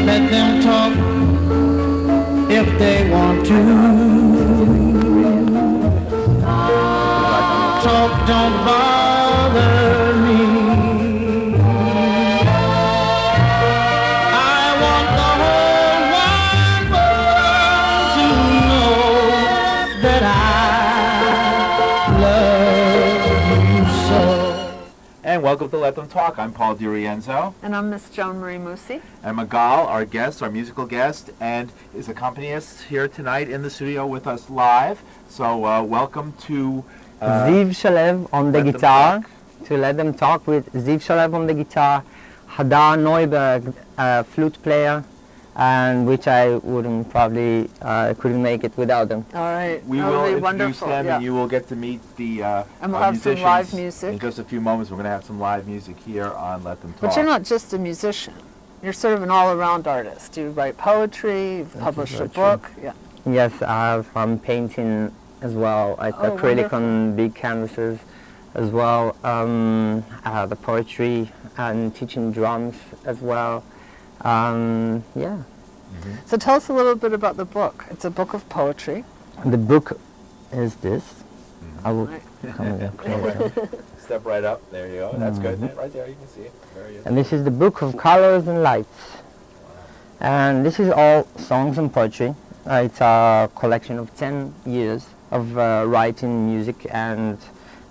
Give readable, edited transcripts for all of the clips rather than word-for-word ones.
Let them talk if they want to. Talk don't bother me. I want the whole wide world to know that I love you so. And welcome to Let Them Talk. I'm Paul DeRienzo. And I'm Miss Joan Marie Musi. And Magal, our guest, our musical guest, and is accompanying us here tonight in the studio with us live. So welcome to Ziv Shalev on the guitar, to Let Them Talk with Ziv Shalev on the guitar, Hadar Noiberg, flute player, and which I wouldn't probably couldn't make it without them. All right. We will introduce them, and you will get to meet the and we'll have musicians some live music. in just a few moments. We're going to have some live music here on Let Them Talk. But you're not just a musician. You're sort of an all-around artist. You write poetry, you've published a book. Yeah. Yes, I'm painting as well, like acrylic on big canvases as well. The poetry and teaching drums as well. Yeah. So tell us a little bit about the book. It's a book of poetry. The book is this. I will Right. come a little closer. Step right up. There you go. That's good. Right there, you can see it. There you go. And this is the book of colors and lights. And this is all songs and poetry. It's a collection of 10 years of writing music and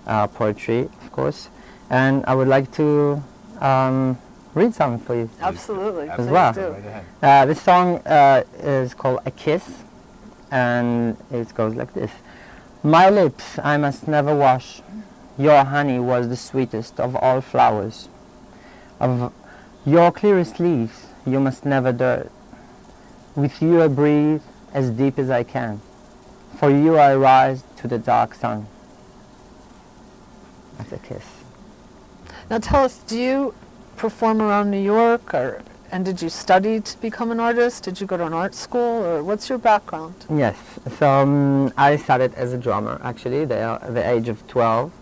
poetry, of course. And I would like to read something for you. Absolutely. As well. Please do. Right ahead. This song is called A Kiss, and it goes like this. My lips I must never wash. Your honey was the sweetest of all flowers. Of your clearest leaves you must never dirt. With you I breathe as deep as I can. For you I rise to the dark sun. That's A Kiss. Now tell us, do you perform around New York, and did you study to become an artist? Did you go to an art school, or what's your background? Yes, so I started as a drummer actually at the age of 12,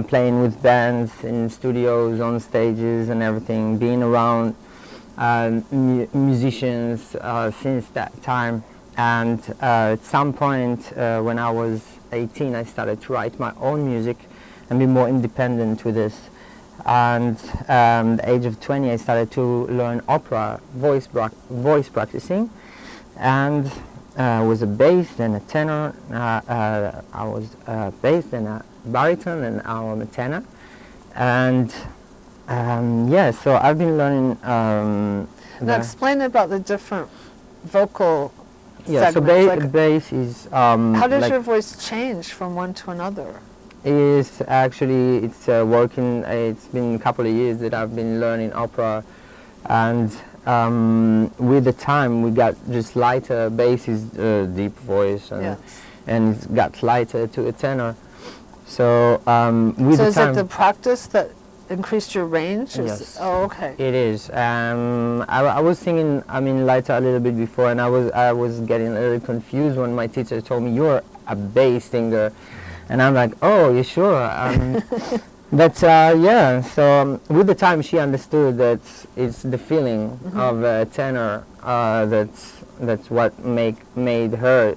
playing with bands in studios, on stages and everything, being around musicians since that time. And at some point when I was 18, I started to write my own music and be more independent with this. And at the age of 20, I started to learn opera, voice practicing, and was a bass, then a tenor. I was a bass, then a baritone, and now I'm a tenor. And yeah, so I've been learning. Now explain about the different vocal yeah, so segments. bass is. How does like your voice change from one to another? It's actually working. It's been a couple of years that I've been learning opera, and with the time we got just lighter. Bass is deep voice, and and it got lighter to a tenor. So with so the is time, it the practice that increased your range? Yes. Oh, okay. it is. I was singing, lighter a little bit before, and I was getting a little confused when my teacher told me you're a bass singer. And I'm like, oh, you sure? But yeah, so with the time she understood that it's the feeling of a tenor that's what made her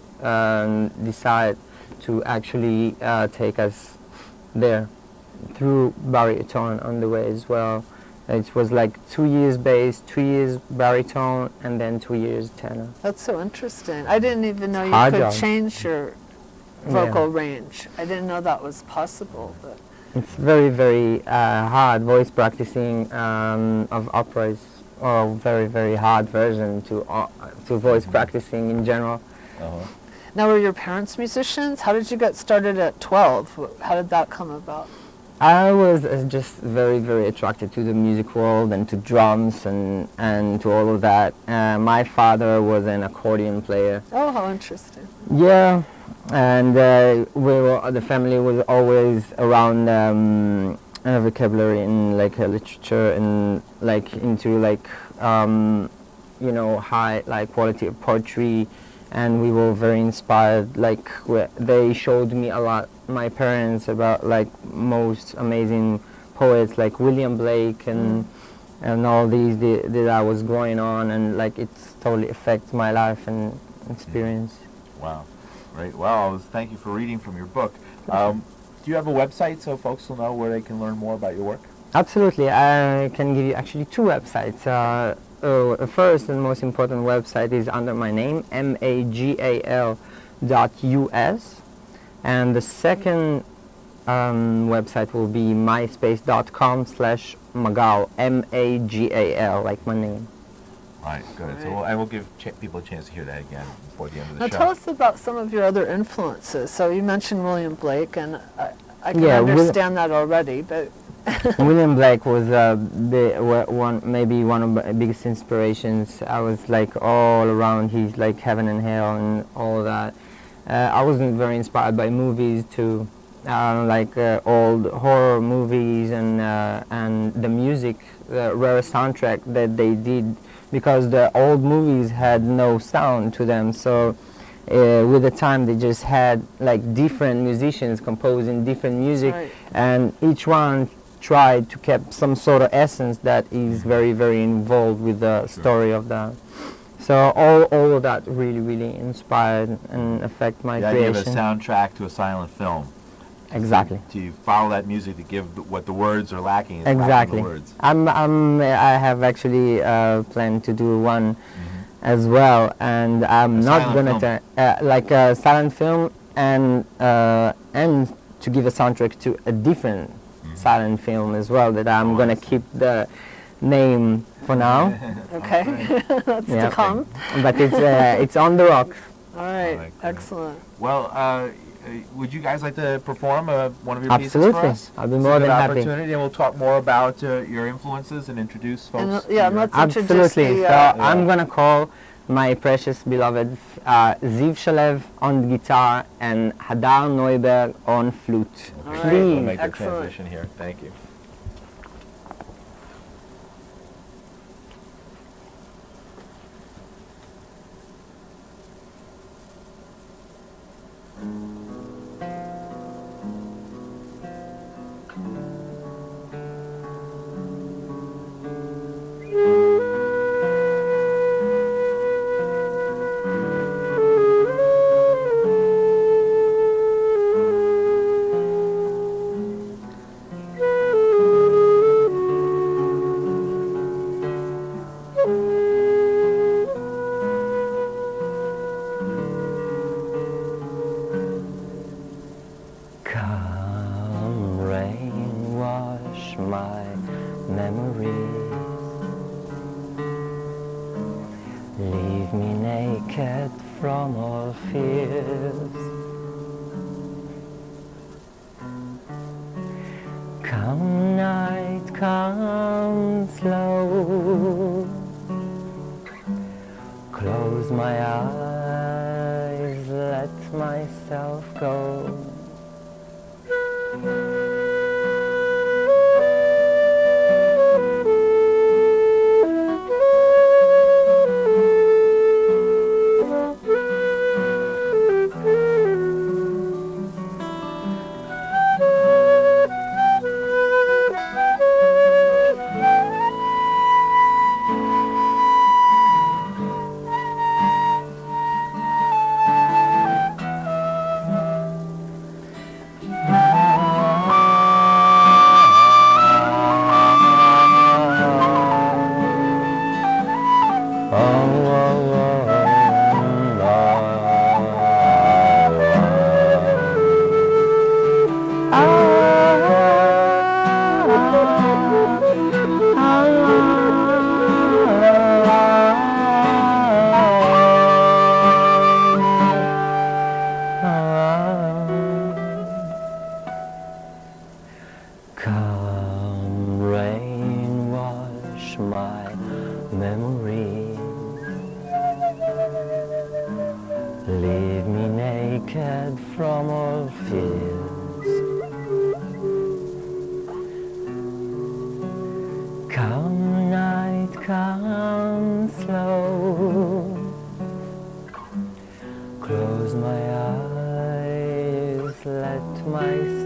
decide to actually take us there through baritone on the way as well. It was like 2 years bass, 2 years baritone, and then 2 years tenor. That's so interesting. I didn't even know you Hard could job. change your vocal range. I didn't know that was possible. But It's very, very hard. Voice practicing of opera is a very, very hard version to voice practicing in general. now, were your parents musicians? How did you get started at 12? How did that come about? I was just very, very attracted to the music world and to drums and to all of that. My father was an accordion player. Oh, how interesting. Yeah, and the family was always around vocabulary and like literature and like into like high quality of poetry, and we were very inspired. Like they showed me a lot, my parents, about like most amazing poets like William Blake and and all these that I was going on, and like it's totally affects my life and experience. Wow. Great. Well, thank you for reading from your book. Do you have a website so folks will know where they can learn more about your work? Absolutely. I can give you actually two websites. First and most important website is under my name, magal.us, and the second website will be myspace.com/Magal, Magal, like my name. Right, good. So we'll give people a chance to hear that again before the end of the Now show. tell us about some of your other influences. So you mentioned William Blake, and I can Yeah, understand that already, but William Blake was maybe one of my biggest inspirations. I was like all around. He's like heaven and hell and all that. I wasn't very inspired by movies too, like old horror movies and the music, the rare soundtrack that they did, because the old movies had no sound to them. So with the time they just had like different musicians composing different music, Right. and each one tried to keep some sort of essence that is very, very involved with the story of that. So all of that really inspired and affect my The idea of a creation. soundtrack to a silent film. Exactly. To follow that music to give what the words are lacking. Is Exactly. lacking the words. I have actually planned to do one as well, and I'm A not silent gonna like a silent film, and to give a soundtrack to a different silent film as well, that I'm gonna keep the name for now. okay, that's Yeah. to come. But it's on the rocks. All right, Great. excellent. Well, would you guys like to perform one of your Absolutely. pieces for us? I'll be It's a more good than happy. opportunity, and we'll talk more about your influences and introduce folks. And, to yeah, your- let's introduce Absolutely. the, So I'm gonna call my precious beloved Ziv Shalev on guitar and Hadar Noiberg on flute. All right. We'll Please. make the Excellent. transition here. Thank you. Come rain, wash my memories. Leave me naked from all fears. Come night, come slow. Close my eyes, let myself go. Come rain, wash my memories. Leave me naked from all fears. Come night, come slow. Close my eyes, let myself